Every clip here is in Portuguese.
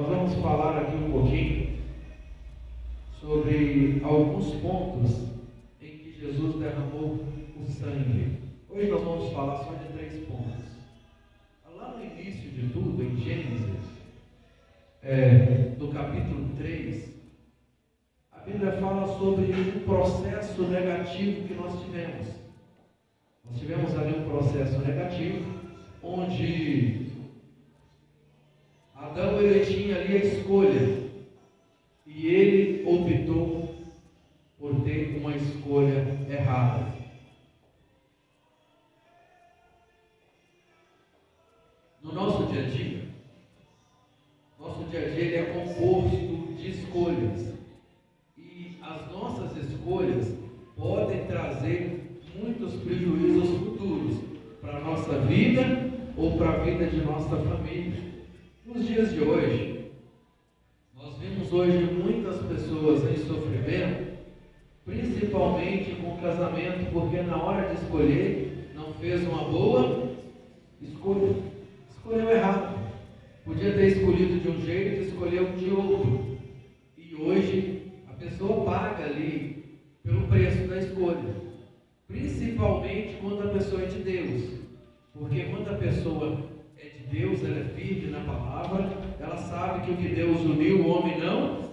nós vamos falar aqui um pouquinho sobre alguns pontos em que Jesus derramou o sangue. Hoje nós vamos falar só de 3 pontos. Lá no início de tudo, em Gênesis, no capítulo 3, a Bíblia fala sobre um processo negativo que nós tivemos. Nós tivemos ali um processo negativo, onde Adão ele tinha ali a escolha, e ele optou por ter uma escolha errada. No nosso dia a dia, ele é composto de escolhas, e as nossas escolhas podem trazer muitos prejuízos futuros para a nossa vida ou para a vida de nossa família. Nos dias de hoje, nós vemos hoje muitas pessoas em sofrimento, principalmente com o casamento, porque na hora de escolher, não fez uma boa escolha, escolheu errado. Podia ter escolhido de um jeito e escolheu de outro. E hoje, a pessoa paga ali pelo preço da escolha, principalmente quando a pessoa é de Deus. Porque quando a pessoa é de Deus, ela é firme na palavra, ela sabe que o que Deus uniu, o homem não,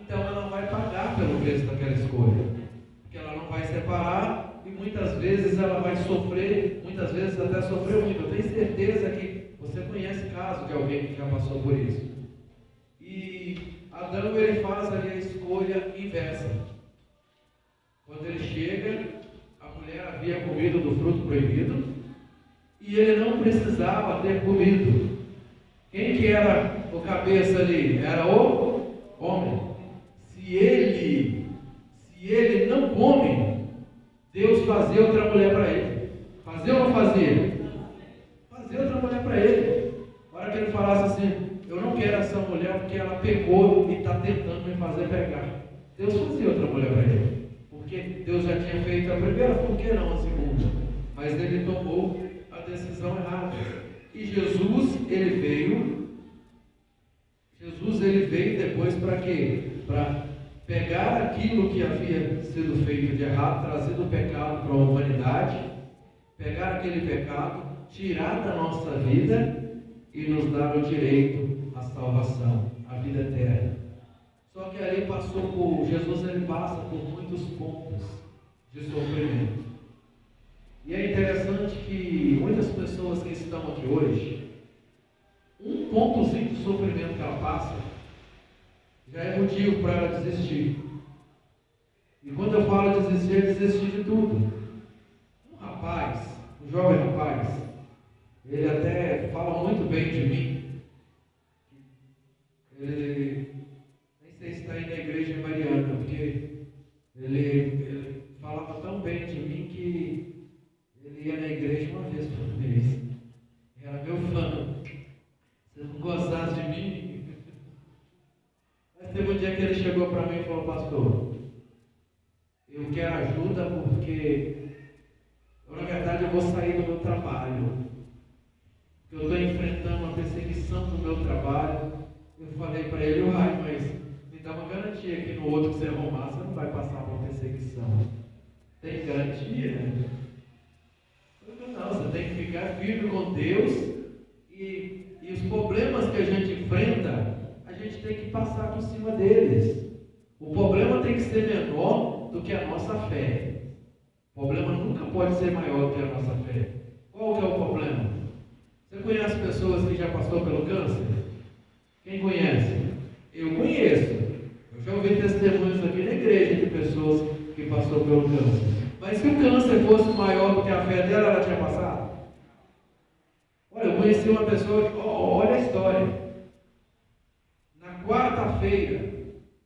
então ela vai pagar pelo preço daquela escolha, porque ela não vai separar, e muitas vezes ela vai sofrer, muitas vezes até sofreu muito. Eu tenho certeza que você conhece caso de alguém que já passou por isso. E Adão ele faz ali a escolha inversa. Quando ele chega, a mulher havia comido do fruto proibido, e ele não precisava ter comido. Quem que era o cabeça ali? Era o homem. Se ele não come, Deus fazia outra mulher para ele. Fazia ou não fazia? Fazia outra mulher para ele. Na hora que ele falasse assim, eu não quero essa mulher porque ela pecou e está tentando me fazer pecar, Deus fazia outra mulher para ele. Porque Deus já tinha feito a primeira, por que não a segunda? Mas ele tomou a decisão errada. E Jesus ele veio depois para quê? Para pegar aquilo que havia sido feito de errado, trazido o pecado para a humanidade, pegar aquele pecado, tirar da nossa vida e nos dar o direito à salvação, à vida eterna. Só que ali Jesus ele passa por muitos pontos de sofrimento. E é interessante que muitas pessoas que estão aqui hoje, um pontozinho de sofrimento que ela passa, já é motivo para ela desistir. E quando eu falo desistir, é desistir de tudo. Um jovem rapaz, ele até fala muito bem de mim. Ele nem sei se está aí na igreja mariana, porque ele falava tão bem de mim que ele ia na igreja uma vez por mês. Era meu fã. Se não gostasse de mim. Mas teve um dia que ele chegou para mim e falou: pastor, eu quero ajuda porque na verdade eu vou sair do meu trabalho. Eu estou enfrentando uma perseguição no meu trabalho. Eu falei para ele: uai, mas me dá uma garantia que no outro que você arrumar, você não vai passar por perseguição. Tem garantia? Não, você tem que ficar firme com Deus, e os problemas que a gente enfrenta, a gente tem que passar por cima deles. O problema tem que ser menor do que a nossa fé. O problema nunca pode ser maior do que a nossa fé. Qual que é o problema? Você conhece pessoas que já passou pelo câncer? Quem conhece? Eu conheço. Eu já ouvi testemunhos aqui na igreja de pessoas que passou pelo câncer. Mas se o câncer fosse maior do que a fé dela, ela tinha passado? Olha, eu conheci uma pessoa que, olha a história. Na quarta-feira,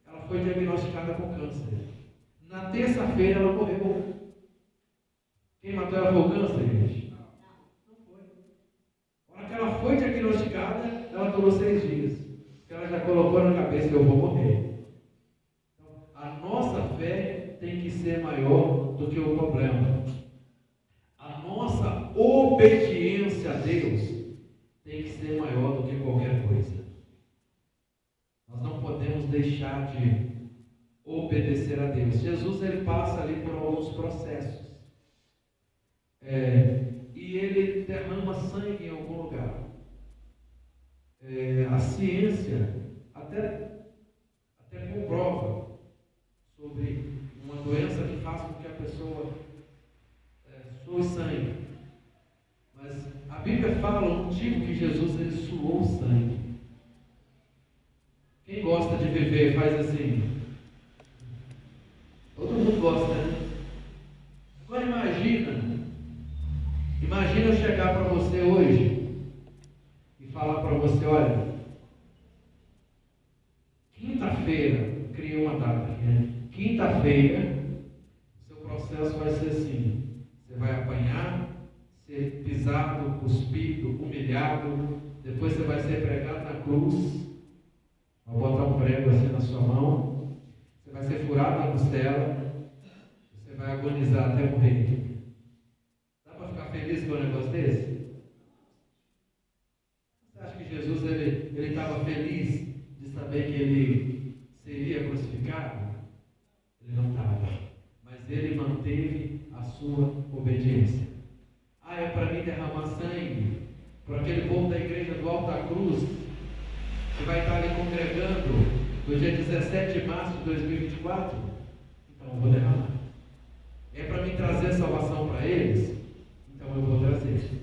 ela foi diagnosticada com câncer. Na terça-feira, ela morreu. Quem matou ela foi o câncer, gente? Não foi. Na hora que ela foi diagnosticada, ela durou 6 dias. Ela já colocou na cabeça: eu vou morrer. Então, a nossa fé tem que ser maior do que o problema. A nossa obediência a Deus tem que ser maior do que qualquer coisa. deixar de obedecer a Deus. Jesus, ele passa ali por alguns processos. E ele derrama sangue em algum lugar. A ciência até comprova sobre uma doença que faz com que a pessoa sue sangue. Mas a Bíblia fala o motivo que Jesus ele suou sangue. Quem gosta de viver faz assim. Todo mundo gosta, né? Agora imagina eu chegar para você hoje e falar para você, olha, quinta-feira, criei uma data aqui, né? Quinta-feira, seu processo vai ser assim, você vai apanhar, ser pisado, cuspido, humilhado, depois você vai ser pregado na cruz, vai botar um prego assim na sua mão, você vai ser furado na costela, você vai agonizar até morrer. Dá para ficar feliz com um negócio desse? Você acha que Jesus ele estava feliz de saber que ele seria crucificado? Ele não estava, mas ele manteve a sua obediência. É para mim derramar sangue, para aquele povo da igreja do Alto da Cruz, que vai estar ali congregando no dia 17 de março de 2024, então eu vou derramar. É para mim trazer salvação para eles, então eu vou trazer.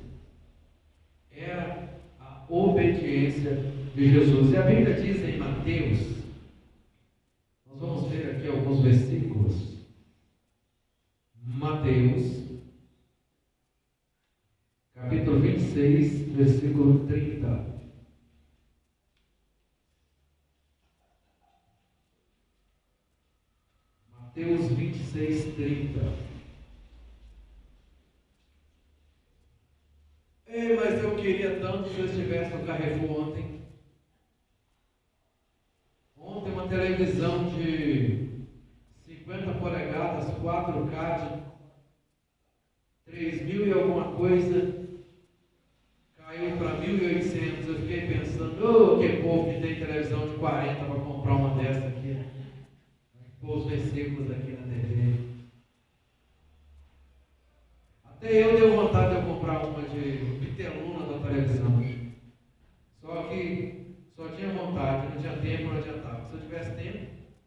Era a obediência de Jesus. E a Bíblia diz em Mateus, nós vamos ver aqui alguns versículos. Mateus, capítulo 26, versículo 30. Mateus 26, 30. Mas eu queria tanto se eu estivesse no Carrefour ontem. Ontem uma televisão de 50 polegadas, 4K, de 3.000 e alguma coisa, caiu para 1.800. Eu fiquei pensando, que povo que tem televisão de 40 para comprar uma dessa aqui, né? Pôr os versículos aqui na TV. Até eu dei vontade de eu comprar uma de piteluna da televisão. Só que só tinha vontade, não tinha tempo, não adiantava. Se eu tivesse tempo.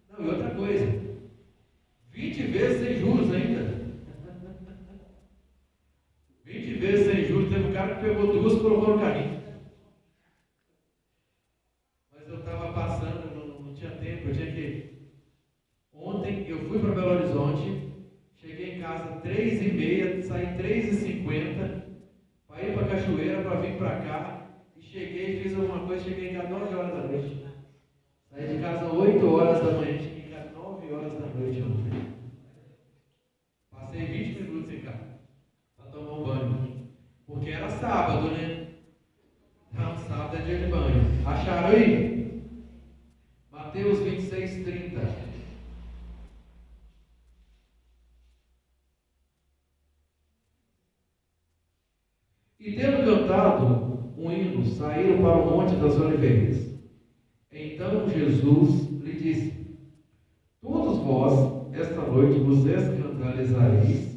Não, e outra coisa, 20 vezes sem juros ainda. 20 vezes sem juros. Teve um cara que pegou duas e colocou no carrinho. Mas eu estava passando, não tinha tempo, eu tinha que. Ontem eu fui para Belo Horizonte, cheguei em casa 3h30, saí 3h50, para ir para a Cachoeira, para vir para cá, e cheguei, fiz alguma coisa, cheguei em casa 9 horas da noite. Saí de casa 8 horas da manhã, cheguei em casa 9 horas da noite ontem. Passei 20 minutos em casa, para tomar um banho, porque era sábado, né? Não, sábado é dia de banho. Acharam aí? Mateus 26, 30. E tendo cantado um hino, saíram para o Monte das Oliveiras. Então Jesus lhe disse: todos vós, esta noite, vos escandalizareis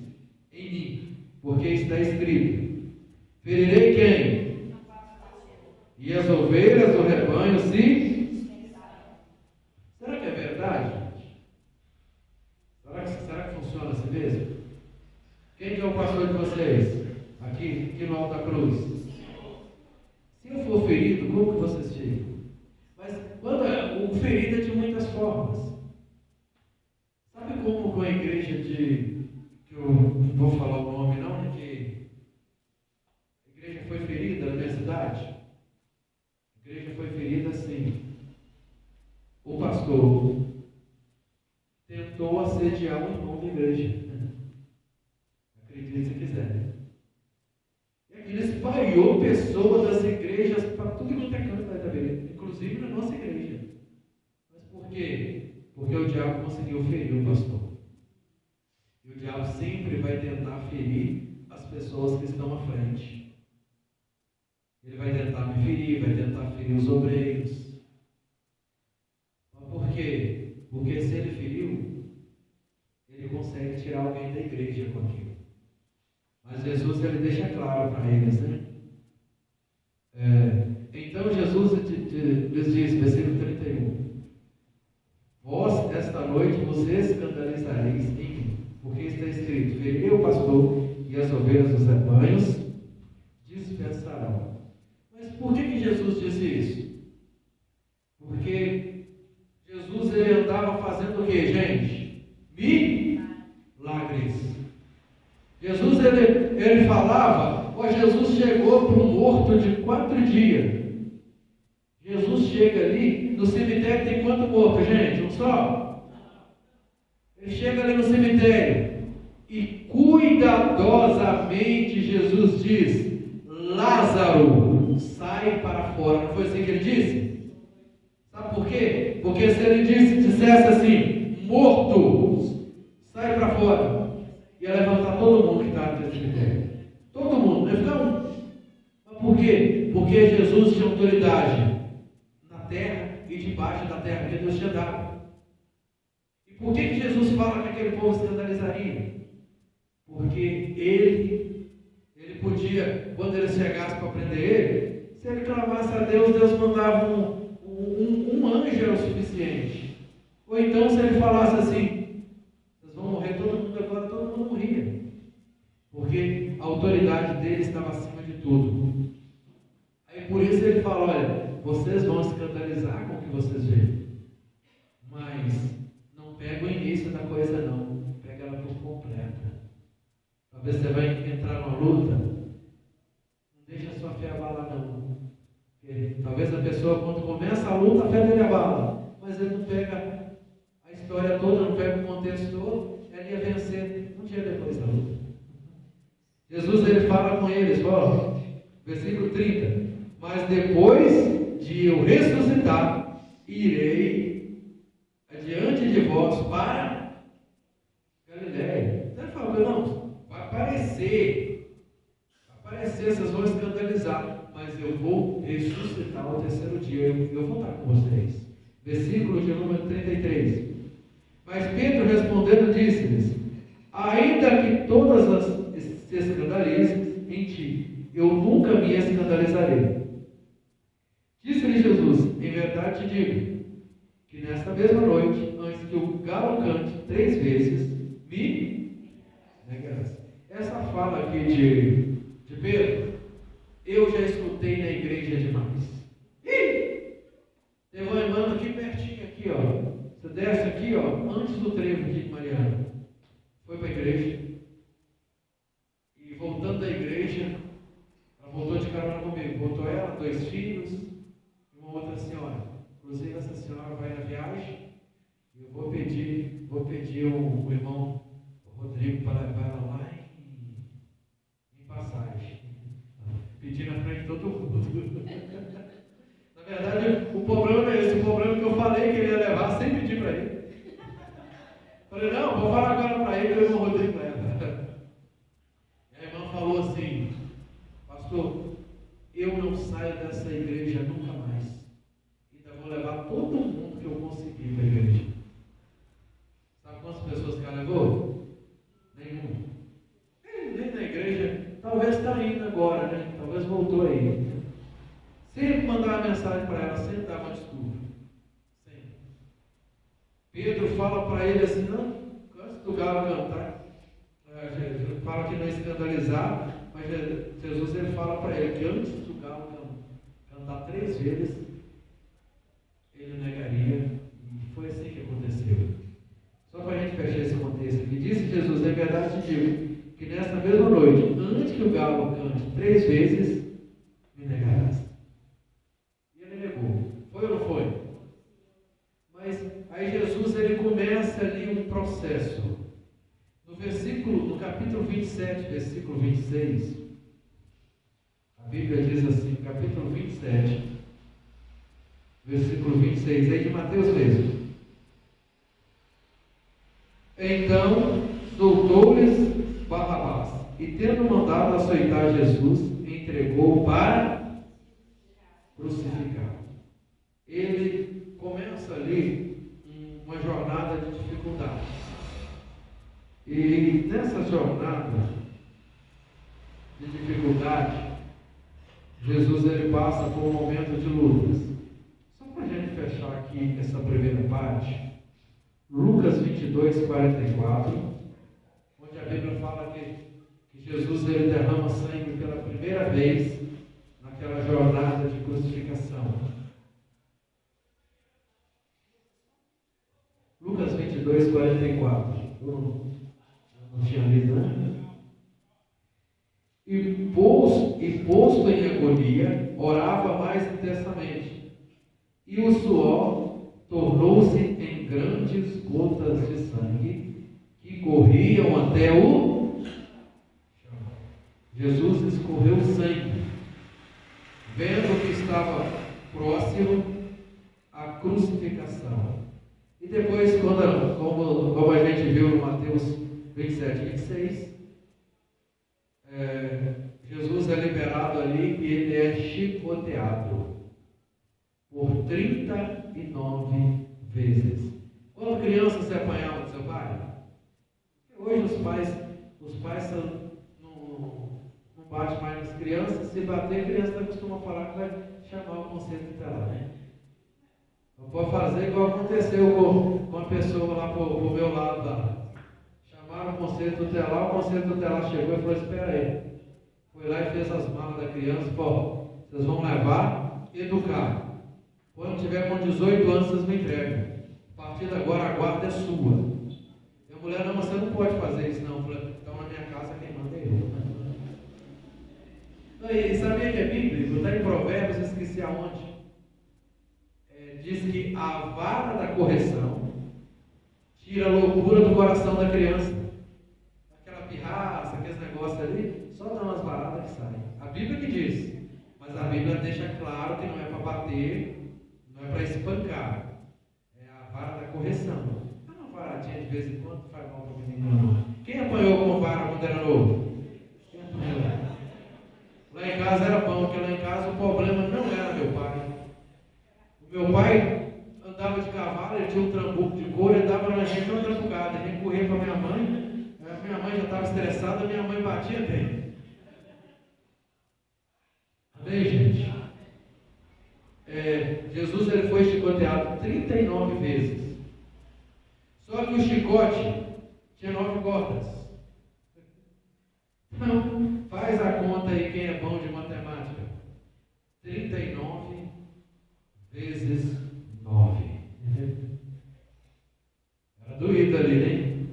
em mim, porque está escrito: ferirei quem? E as ovelhas do rebanho se... Será que é verdade? Será que funciona assim mesmo? Quem que é o pastor de vocês? Aqui no Alto da Cruz. Se eu for ferido, como que vocês ficam? Mas o ferido é de muitas formas. Sabe como com a igreja que eu não vou falar o nome não, né? Que a igreja foi ferida na minha cidade? A igreja foi ferida assim. O pastor tentou assediar um irmão da igreja. Acredite se quiser. Ele espalhou pessoas das igrejas para tudo quanto é canto da Beleza, inclusive na nossa igreja. Mas por quê? Porque o diabo conseguiu ferir o pastor. E o diabo sempre vai tentar ferir as pessoas que estão à frente. Ele vai tentar me ferir, vai tentar ferir os obreiros. Mas por quê? igreja com aquilo. Mas Jesus, ele deixa claro para eles, né? Então Jesus lhes diz, versículo 31, vós, esta noite, vos escandalizareis em mim, porque está escrito, feri o pastor e as ovelhas dos rebanhos dispersarão. Mas por que Jesus disse isso? Porque Jesus, ele andava fazendo o que, gente? Milagres. Jesus, ele falava, Jesus chegou para um morto de 4 dias. Jesus chega ali, no cemitério tem quanto morto, gente? Um só? Ele chega ali no cemitério e cuidadosamente Jesus diz, Lázaro, sai para fora. Não foi assim que ele disse? Sabe por quê? Porque se ele dissesse assim, morto, sai para fora, ia levantar todo mundo que estava no cemitério. Todo mundo, não ia ficar um. Mas por quê? Porque Jesus tinha autoridade na terra e debaixo da terra, porque Deus tinha dado. E por que Jesus fala que aquele povo escandalizaria? Porque ele podia, quando ele chegasse para prender ele, se ele clamasse a Deus, Deus mandava um anjo era o suficiente. Ou então se ele falasse assim, vocês vão morrer todo mundo agora, todo mundo morria. Porque a autoridade dele estava acima de tudo. Aí por isso ele fala, olha, vocês vão escandalizar com o que vocês veem, mas não pega o início da coisa não, pega ela por completa. Talvez você vai entrar numa luta, não deixa a sua fé abalar não. Porque talvez a pessoa quando começa a luta, a fé dele abala, mas ele não pega a história toda, não pega o contexto todo, ele ia vencer um dia depois da luta. Jesus, ele fala com eles, ó, versículo 30, mas depois de eu ressuscitar, irei adiante de vós para Galiléia. Então ele fala, irmãos, vai aparecer, vocês vão escandalizar, mas eu vou ressuscitar ao terceiro dia, eu vou estar com vocês. Versículo de número 33. Mas Pedro respondendo disse-lhes, ainda que todas se escandalizem em ti, eu nunca me escandalizarei. Disse-lhe Jesus, em verdade te digo, que nesta mesma noite, antes que o galo cante 3 vezes, me negarás. Essa fala aqui de Pedro, eu já escutei na igreja demais. Teve uma irmã aqui pertinho, aqui, ó. Você desce aqui, ó, antes do trevo aqui de Mariana. Foi para a igreja. E voltando da igreja, ela voltou de carona comigo. Voltou ela, 2 filhos e uma outra senhora. Inclusive essa senhora vai na viagem. E eu vou pedir o irmão Rodrigo para levar ela lá em Passagem. Pedir na frente de todo mundo. Na verdade, o problema não é esse. O problema é que eu falei que ele ia levar sem pedir para ele. Falei, não, vou falar agora para ele, o irmão Rodrigo leva. E a irmã falou assim, pastor, eu não saio dessa igreja nunca mais. Ainda vou levar todo mundo que eu conseguir para a igreja. Sabe quantas pessoas que ela levou? Nenhuma. Nem na igreja. Talvez está indo agora, né? Talvez voltou aí. Sempre mandava uma mensagem para ela, sempre dava uma desculpa. Sempre. Pedro fala para ele assim, não, antes do galo cantar, fala que não é escandalizar, mas Jesus ele fala para ele que antes do galo cantar 3 vezes, ele negaria, e foi assim que aconteceu. Só para a gente fechar esse contexto aqui, disse Jesus, é verdade te digo, que nesta mesma noite, antes que o galo cante 3 vezes, me negarás. E ele negou. Foi ou não foi? Mas aí Jesus ele começa ali um processo. No capítulo 27, versículo 26, a Bíblia diz assim, capítulo 27, versículo 26, é de Mateus mesmo. Então soltou-lhes Barrabás, e tendo mandado açoitar Jesus, entregou para crucificar. Ele começa ali uma jornada de dificuldade. E nessa jornada de dificuldade, Jesus ele passa por um momento de lutas. Só para a gente fechar aqui essa primeira parte, Lucas 22, 44, onde a Bíblia fala que Jesus ele derrama sangue pela primeira vez naquela jornada de crucificação. Lucas 22, 44. Eu não tinha lido, né? E posto em agonia, orava mais intensamente, e o suor tornou-se em grandes gotas de sangue que corriam até o chão. Jesus escorreu sangue, vendo que estava próximo à crucificação. E depois, como a gente viu no Mateus 27, 26, Jesus é liberado ali e ele é chicoteado por 39 vezes. Quando criança você apanhava do seu pai? Hoje os pais não batem mais nas crianças. Se bater, a criança não costuma falar que vai chamar o conselho tutelar, né? Não pode fazer igual aconteceu com a pessoa lá pro meu lado lá. Chamaram o conselho tutelar chegou e falou: espera aí. Foi lá e fez as malas da criança, falou: vocês vão levar, educar. Quando tiver com 18 anos, vocês me entregam. A partir de agora, a guarda é sua. E a mulher: não, você não pode fazer isso não. Eu falei: então na minha casa quem manda é eu. E sabia que é bíblico? Está em Provérbios, eu esqueci aonde. Diz que a vara da correção tira a loucura do coração da criança. Aquela pirraça, aqueles negócios ali, só dá umas varadas que saem. A Bíblia que diz, mas a Bíblia deixa claro que não é para bater, não é para espancar. É a vara da correção. Não é uma varadinha de vez em quando que faz mal para o menino, não. Quem apanhou com vara quando era novo? Quem apanhou? Lá em casa era bom, porque lá em casa o problema não era meu pai. O meu pai andava de cavalo, ele tinha um trambuco de couro, ele dava na gente uma trambucada, a gente corria para minha mãe já estava estressada, minha mãe batia bem. Amém, gente? Jesus ele foi chicoteado 39 vezes. Só que o chicote tinha 9 cordas. Então, faz a conta aí quem é bom de matemática. 39 vezes 9. Era doído ali, né?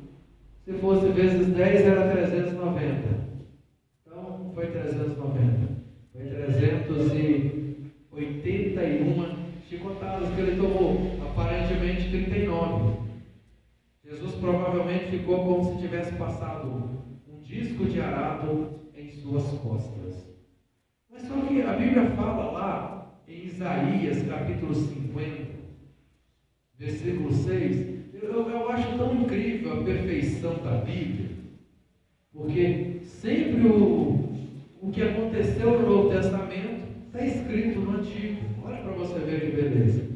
Se fosse vezes 10 era 390. Então foi 390. Foi 381 chicotadas que ele tomou. Aparentemente 39. Jesus provavelmente ficou como se tivesse passado um disco de arado em suas costas. Mas só que a Bíblia fala lá em Isaías capítulo 50, versículo 6, eu acho tão incrível a perfeição da Bíblia, porque sempre o que aconteceu no Novo Testamento está escrito no Antigo. Olha para você ver que beleza.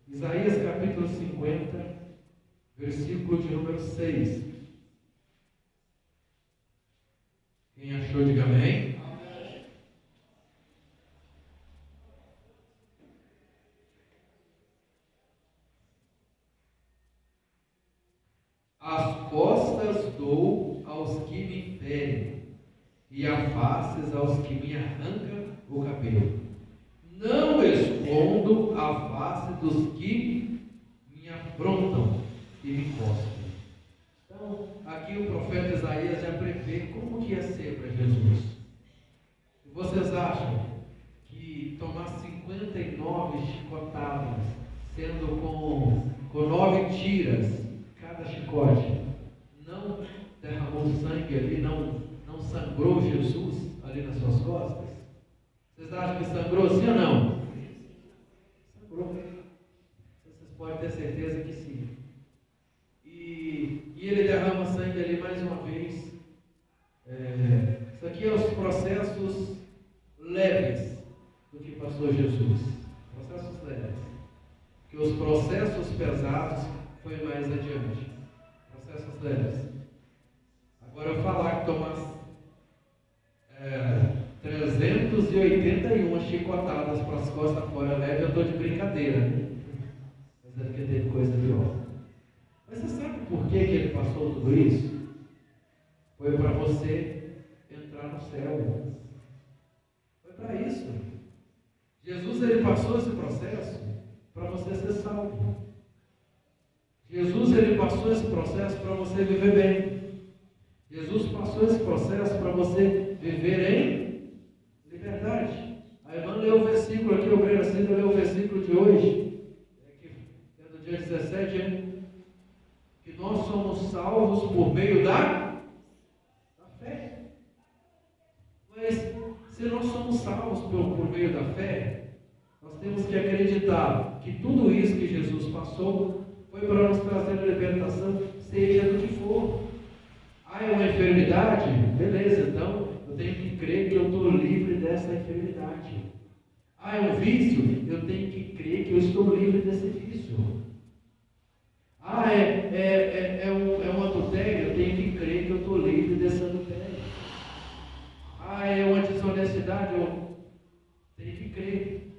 Isaías capítulo 50, versículo de número 6. Quem achou, diga amém. As costas dou aos que me ferem, e a faces aos que me arrancam o cabelo. Não escondo a face dos que me afrontam e me cospem. Então, aqui o profeta Isaías já prevê como que ia ser para Jesus. E vocês acham que tomar 59 chicotadas, sendo com 9 tiras, cada chicote, não derramou sangue ali, não sangrou Jesus ali nas suas costas? Vocês acham que sangrou sim ou não? Sangrou. Vocês podem ter certeza que sim. E ele derrama sangue ali mais uma vez. Isso aqui é os processos leves do que passou Jesus. Processos leves. Que os processos pesados foi mais adiante. Processos leves. Agora eu falar que tomar 381 chicotadas para as costas fora leve, eu estou de brincadeira, né? Mas é porque teve coisa pior. Mas você sabe por que ele passou tudo isso? Foi para você entrar no céu. Foi para isso. Jesus, ele passou esse processo para você ser salvo. Jesus, ele passou esse processo para você viver bem. Jesus passou esse processo para você viver em liberdade. A irmã leu o versículo aqui, o Breno Cida leu o versículo de hoje, que é do dia 17, hein? Que nós somos salvos por meio da fé. Mas se nós somos salvos por meio da fé, nós temos que acreditar que tudo isso que Jesus passou foi para nos trazer a libertação, seja do que for. Ah, é uma enfermidade? Beleza, então eu tenho que crer que eu estou livre dessa enfermidade. Ah, é um vício? Eu tenho que crer que eu estou livre desse vício. Ah, é um adultério? Eu tenho que crer que eu estou livre desse adultério. Ah, é uma desonestidade? Eu tenho que crer.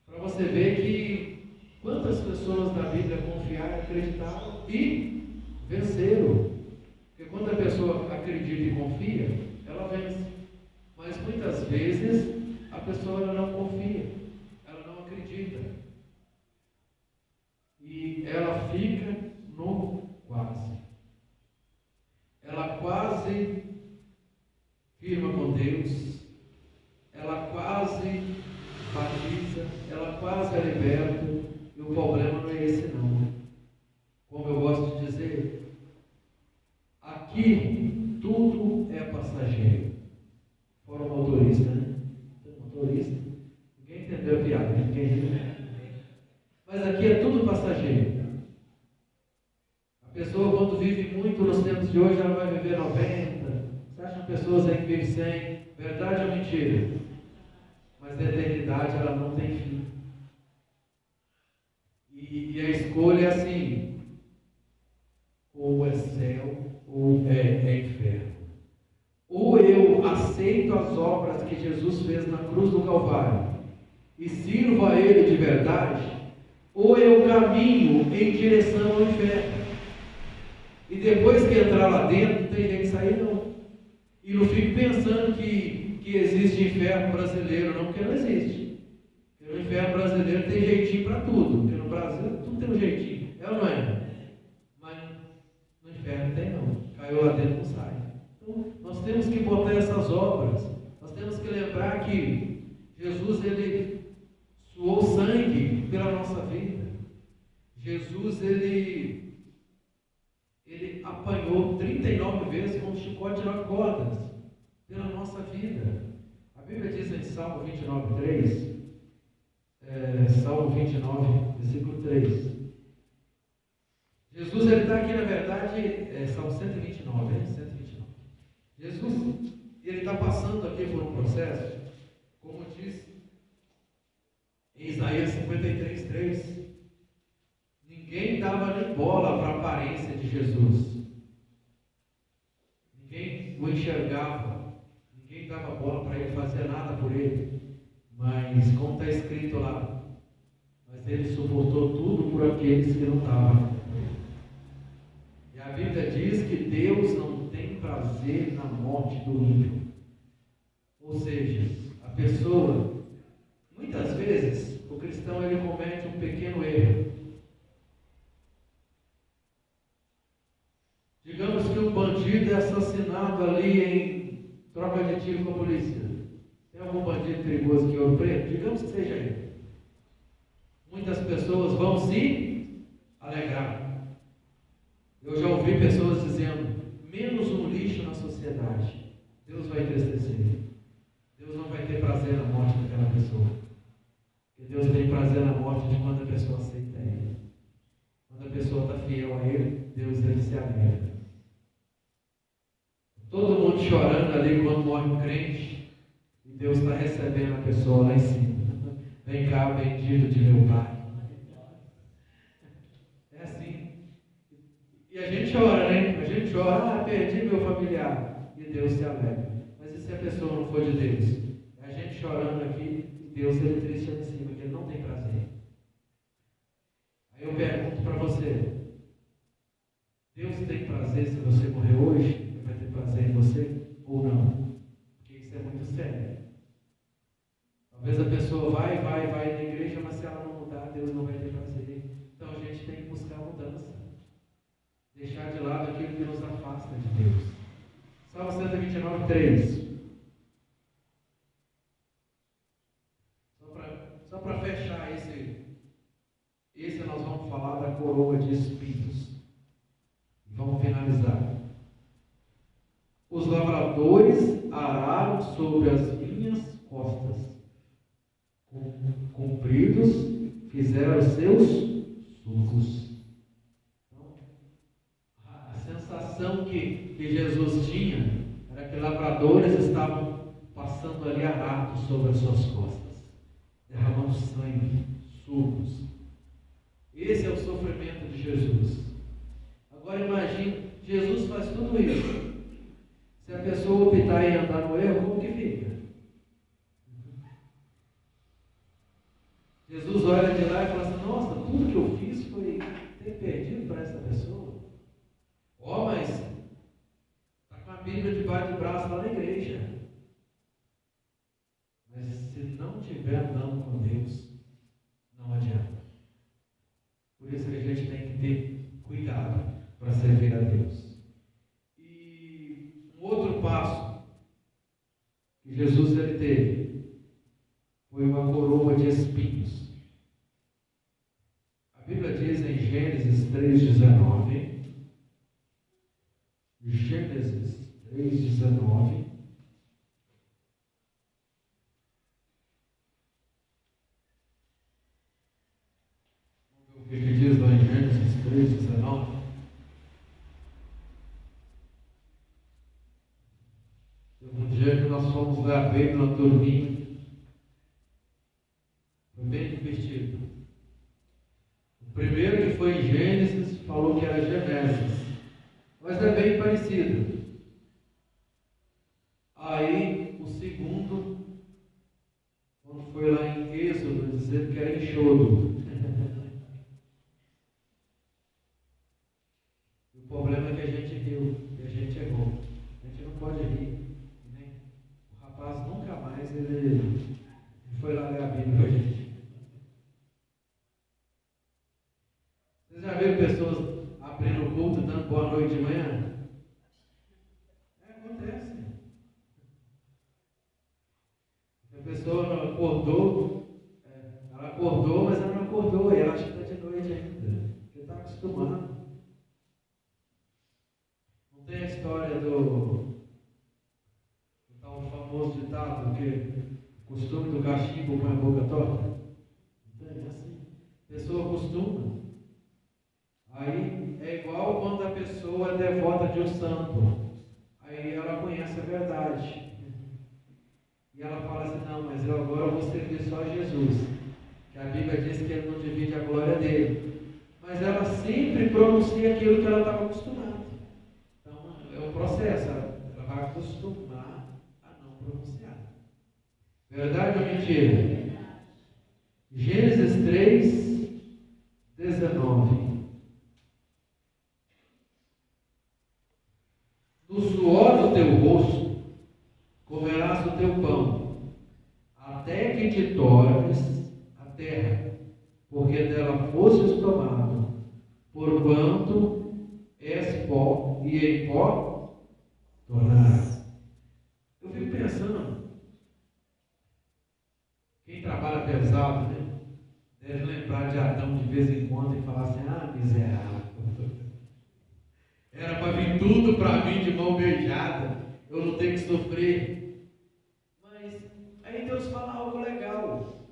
Para você ver que quantas pessoas na Bíblia confiaram, acreditaram e venceram. Porque quando a pessoa acredita e confia, ela vence. Mas muitas vezes a pessoa ela não confia, ela não acredita. E ela fica no quase. Ela quase firma com Deus, ela quase batiza, ela quase é liberta, e o problema não é esse não. Como eu gosto de dizer, aqui tudo é passageiro. Fora o motorista, né? O motorista, ninguém entendeu a piada, ninguém entendeu. Mas aqui é tudo passageiro. A pessoa quando vive muito nos tempos de hoje, ela vai viver 90. Você acha pessoas aí que vivem 100? Verdade ou mentira? Mas a eternidade ela não tem fim. E a escolha é assim: ou é céu ou é inferno. Ou eu aceito as obras que Jesus fez na cruz do Calvário e sirvo a Ele de verdade, ou eu caminho em direção ao inferno. E depois que entrar lá dentro, não tem jeito de sair não. E não fico pensando que existe inferno brasileiro, não, porque não existe. Porque no inferno brasileiro tem jeitinho para tudo. Porque no Brasil tudo tem um jeitinho. É ou não é? Mas no inferno não tem não. Caiu lá dentro, não sai. Então nós temos que botar essas obras. Nós temos que lembrar que Jesus, ele suou sangue pela nossa vida. Jesus, ele apanhou 39 vezes com um chicote de 9 cordas pela nossa vida. A Bíblia diz em Salmo 29, 3, Salmo 29, versículo 3. Jesus, ele está aqui, na verdade, Salmo 129, 129. Jesus, ele está passando aqui por um processo, como diz em Isaías 53, 3. Ninguém dava nem bola para a aparência de Jesus. Ninguém o enxergava. Ninguém dava bola para ele, fazer nada por ele. Mas, como está escrito lá, mas ele suportou tudo por aqueles que não estavam. E a Bíblia diz que Deus não tem prazer na morte do ímpio. Ou seja, a pessoa, muitas vezes, o cristão ele comete um pequeno erro. Digamos que um bandido é assassinado ali em troca de tiro com a polícia. Tem algum bandido perigoso aqui em Ouro Preto? Digamos que seja ele. Muitas pessoas vão se alegrar. Eu já ouvi pessoas dizendo: menos um lixo na sociedade. Deus vai entristecer. Deus não vai ter prazer na morte daquela pessoa. Porque Deus tem prazer na morte de quando a pessoa aceita Ele. Quando a pessoa está fiel a Ele, Deus ele se alegra. Todo mundo chorando ali quando morre um crente, e Deus está recebendo a pessoa lá em cima. Vem cá, bendito de meu Pai. É assim. E a gente chora, né? A gente chora, perdi meu familiar. E Deus se alegra. Mas e se a pessoa não for de Deus? É a gente chorando aqui e Deus ele triste lá em cima, que ele não tem prazer. Aí eu pergunto para você, Deus tem prazer se você morrer hoje? Ele vai ter prazer em você ou não? Porque isso é muito sério. Talvez a pessoa vai na igreja, mas se ela não mudar, Deus não vai ter prazer. Então a gente tem que buscar mudança. Deixar de lado aquilo que nos afasta de Deus. Salmo 129, 3. Só para fechar esse nós vamos falar da coroa de espinhos. Vamos finalizar. Os lavradores araram sobre as minhas costas. Compridos fizeram os seus sulcos. Então, a sensação que Jesus tinha era que lavradores estavam passando ali arados sobre as suas costas, derramando sangue, sulcos. Esse é o sofrimento de Jesus. Agora imagine, Jesus faz tudo isso. Se a pessoa optar em andar no erro, como que fica? Jesus olha de lá e fala assim, nossa, tudo que eu fiz foi ter perdido para essa pessoa. Ó, mas está com a Bíblia debaixo do braço lá na igreja. Mas se não estiver andando com Deus, não adianta. Por isso que a gente tem que ter cuidado para servir a Deus. E um outro passo que Jesus ele teve foi uma coroa de espinhos. A Bíblia diz em Gênesis 3,19. Gênesis 3,19. O que diz lá em Gênesis 3,19? Um dia que nós fomos lá ver na turminha, foi bem divertido. O primeiro que foi em Gênesis falou que era Genésio, mas é bem parecido. Aí o segundo, quando foi lá em Êxodo, dizendo que era Enxodo. O problema é que a gente riu, e a gente errou. A gente não pode rir. O rapaz nunca mais ele foi lá ler a Bíblia com a gente. Vocês já viram pessoas abrindo o culto, dando boa noite de manhã? Acontece. A pessoa não acordou, ela acordou, mas ela não acordou, e ela acha que está de noite ainda, porque está acostumado. Não tem a história do tal famoso ditado, que o costume do cachimbo põe a boca torta? Não tem, é assim. A pessoa acostuma. Aí é igual quando a pessoa é devota de um santo. Aí ela conhece a verdade. E ela fala assim, não, mas eu agora vou servir só a Jesus. Que a Bíblia diz que ele não divide a glória dele. Mas ela sempre pronuncia aquilo que ela estava acostumada. Então é um processo, ela vai acostumar a não pronunciar. Verdade ou mentira? Gênesis 3, 19. Do suor do teu rosto comerás o teu pão, até que te tornes a terra, porque dela fostes tomado, porquanto és pó, e em pó tornarás. Eu fico pensando, quem trabalha pesado, né, deve lembrar de Adão de vez em quando e falar assim, ah, miserável. Era para vir tudo para mim de mão beijada, eu não tenho que sofrer. Mas aí Deus fala algo legal.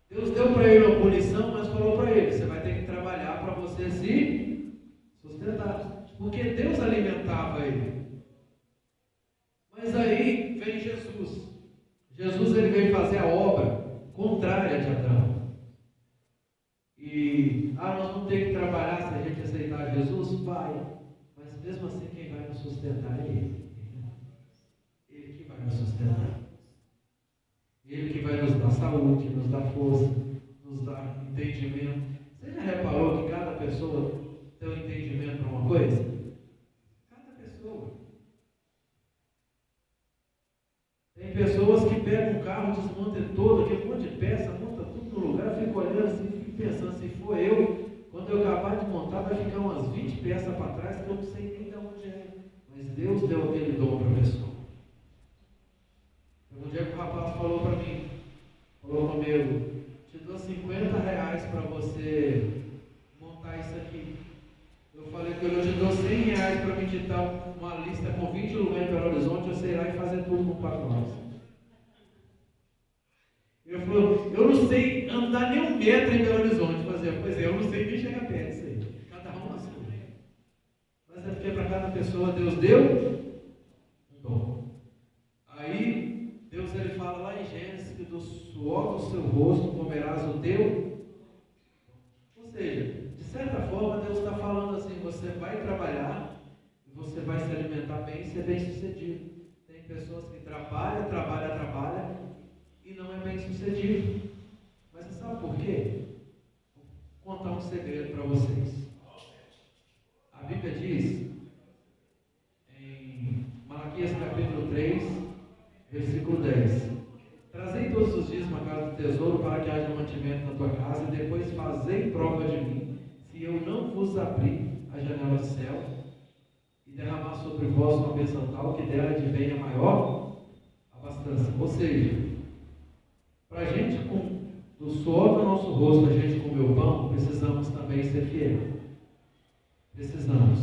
Deus deu para ele uma punição, mas falou para ele, você vai ter que trabalhar para você se sustentar. Porque Deus alimentava ele. Mas aí vem Jesus. Jesus ele veio fazer a obra contrária de Adão. E nós vamos ter que trabalhar se a gente aceitar aceitar Jesus? Vai. Mas mesmo assim quem vai nos sustentar é Ele. Ele que vai nos sustentar. Ele que vai nos dar saúde, nos dar força, nos dar entendimento. Você já reparou que cada pessoa tem um entendimento para uma coisa? Cada pessoa. Tem pessoas que pegam um carro, desmontam todo, aquele monte de peça, monta tudo no lugar, fico olhando assim, fico pensando, se for eu, quando eu acabar de montar, vai ficar umas 20 peças para trás que eu não sei nem de onde é. Mas Deus deu aquele dom para a pessoa. Um dia que o rapaz falou para mim, falou comigo, te dou R$50 para você montar isso aqui. Eu falei que eu te dou R$100 para me ditar uma lista com 20 lugares em Belo Horizonte, eu sei lá e fazer tudo com 4 horas. Ele falou, eu não sei andar nem 1 metro em Belo Horizonte. Pois é, eu não sei nem chegar perto disso aí. Cada um assim. Mas é porque para cada pessoa Deus deu um dom. Aí Deus ele fala lá em Gênesis que do suor do seu rosto comerás o teu. Ou seja, de certa forma Deus está falando assim, você vai trabalhar e você vai se alimentar bem e ser bem sucedido. Tem pessoas que trabalham e não é bem sucedido. Mas você sabe por quê? Vou contar um segredo para vocês. A Bíblia diz em Malaquias capítulo 3, versículo 10: trazei todos os dias uma casa de tesouro para que haja mantimento na tua casa, e depois fazei prova de mim, se eu não vos abrir a janela do céu e derramar sobre vós uma bênção tal que dela advenha maior abastança. Ou seja, para a gente, do suor do nosso rosto, a gente comer o pão, precisamos também ser fiel. Precisamos.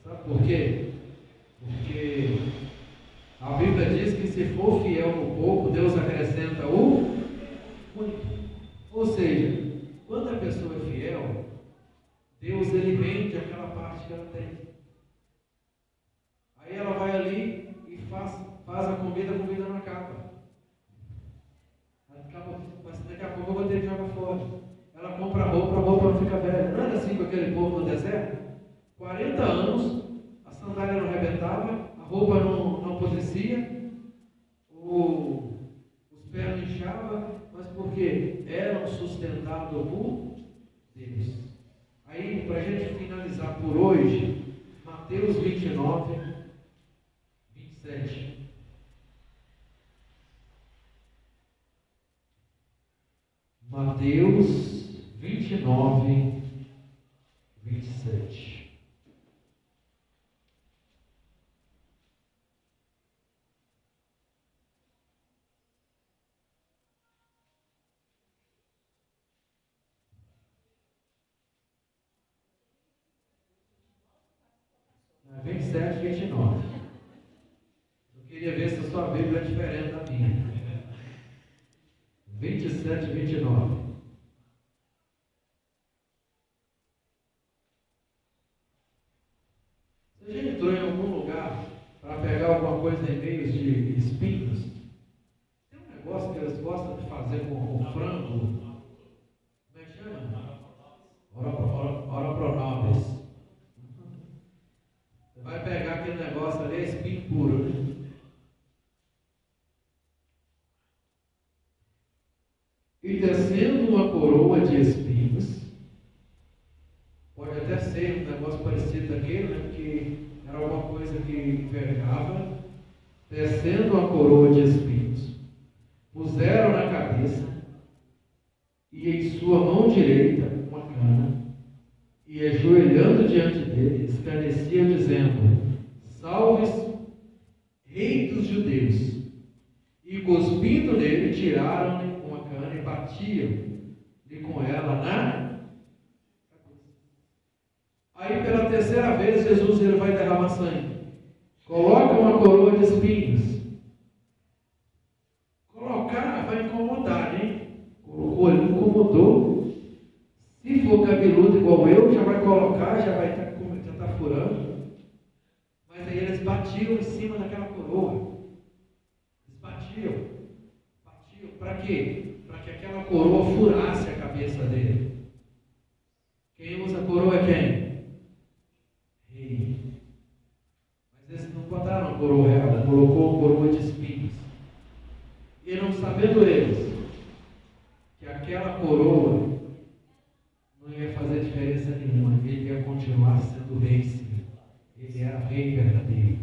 Sabe por quê? Porque a Bíblia diz que se for fiel no pouco, Deus acrescenta o muito. Ou seja, quando a pessoa é fiel, Deus ele rende aquela parte que ela tem. Aí ela vai ali e faz a comida não acaba. Daqui a pouco eu vou ter que jogar fora. Ela compra a roupa não fica velha. Não era assim com aquele povo no deserto? 40 anos, a sandália não arrebentava, a roupa não apodrecia, os pés não inchavam, mas porque eram sustentados por Deus. Aí, para a gente finalizar por hoje, Mateus 29, 27. Mateus 29, 27. É 27, 29. Eu queria ver se a sua Bíblia é diferente da minha. 27, 29. Você já entrou em algum lugar para pegar alguma coisa em meios de espinhos? Tem um negócio que eles gostam de fazer com frango. Como é que chama? Oropronobis. Você vai pegar aquele negócio ali, é espinho puro, né? E descendo uma coroa de espinhos, pode até ser um negócio parecido daquele, né? Porque era alguma coisa que envergava, descendo uma coroa de espinhos, puseram na cabeça, e em sua mão direita uma cana, e ajoelhando diante dele, escarneciam, dizendo: salve-se, rei dos judeus. E cuspindo nele, tiraram-lhe uma cana e batiam-lhe com ela na cabeça. Aí pela terceira vez Jesus ele vai derramar sangue. Coloca uma coroa de espinhos. Colocar vai incomodar, hein? Colocou ali, incomodou. Se for cabeludo igual eu, já vai colocar, já tá furando. Mas aí eles batiam em cima daquela coroa. Batiam. Para quê? Para que aquela coroa furasse a cabeça dele. Quem usa a coroa é quem? sabendo eles que aquela coroa não ia fazer diferença nenhuma, ele ia continuar sendo rei, sim. Ele era o rei verdadeiro.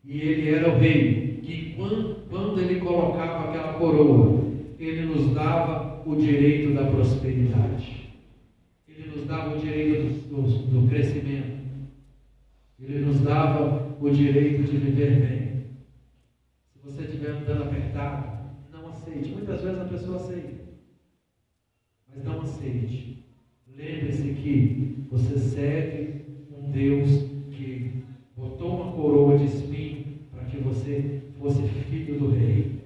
E ele era o rei que, quando ele colocava aquela coroa, ele nos dava o direito da prosperidade. Ele nos dava o direito do crescimento. Ele nos dava o direito de viver bem. Se você estiver andando apertado, não aceite. Muitas vezes a pessoa aceita, mas não aceite. Lembre-se que você serve um Deus que botou uma coroa de espinho para que você fosse filho do rei.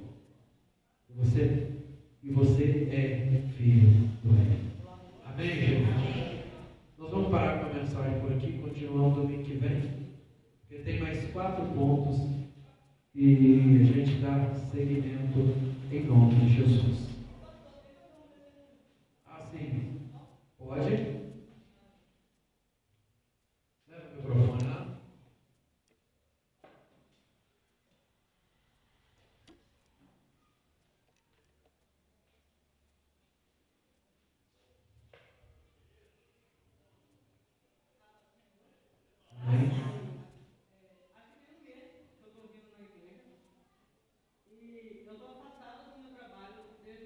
E você é filho do rei. Amém, gente? Nós vamos parar com a mensagem por aqui, continuar no domingo que vem, porque tem mais 4 pontos e a gente dá seguimento em nome de Jesus. Assim, pode? Leva o microfone lá. E eu estou afastada do meu trabalho desde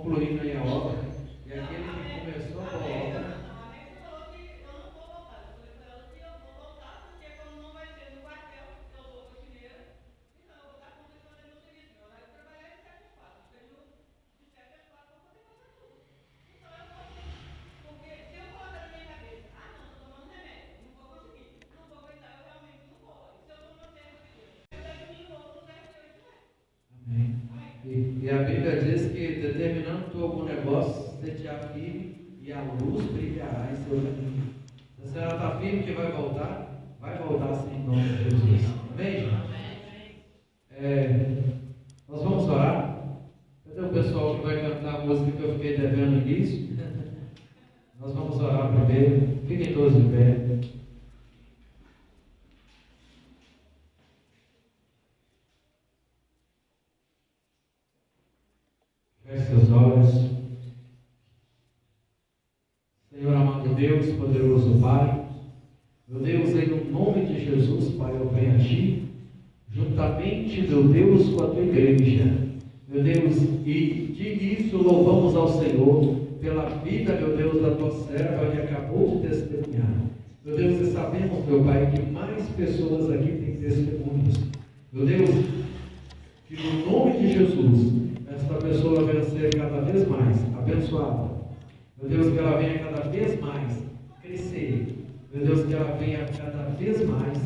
concluindo aí a obra. E aquele que começou a obra. E a Bíblia diz que, determinando tu algum negócio, você te afirme e a luz brilhará em seu caminho. Se a senhora está firme que vai voltar sim, em nome de Jesus. Amém? Nós vamos orar. Cadê o pessoal que vai cantar a música que eu fiquei devendo no início? Nós vamos orar primeiro. Fiquem todos de pé. Feche seus olhos. Senhor amado Deus, poderoso Pai, meu Deus, em nome de Jesus, Pai, eu venho a Ti, juntamente, meu Deus, com a Tua igreja, meu Deus, e de isso louvamos ao Senhor pela vida, meu Deus, da Tua serva que acabou de testemunhar. Meu Deus, e sabemos, meu Pai, que mais pessoas aqui têm testemunhos. Meu Deus, que no nome de Jesus, esta pessoa venha ser cada vez mais abençoada. Meu Deus, que ela venha cada vez mais crescer. Meu Deus, que ela venha cada vez mais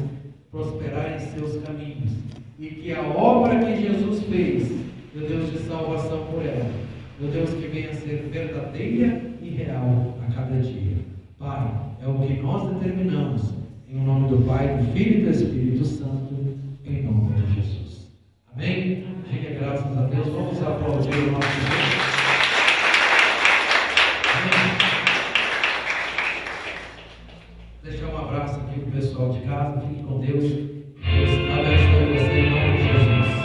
prosperar em seus caminhos. E que a obra que Jesus fez, meu Deus, de salvação por ela, meu Deus, que venha ser verdadeira e real a cada dia. Pai, é o que nós determinamos. Em nome do Pai, do Filho e do Espírito Santo, em nome de Jesus. Amém? Diga graças a Deus. Vamos aplaudir o nosso Deus. Deixar um abraço aqui para o pessoal de casa. Fique com Deus.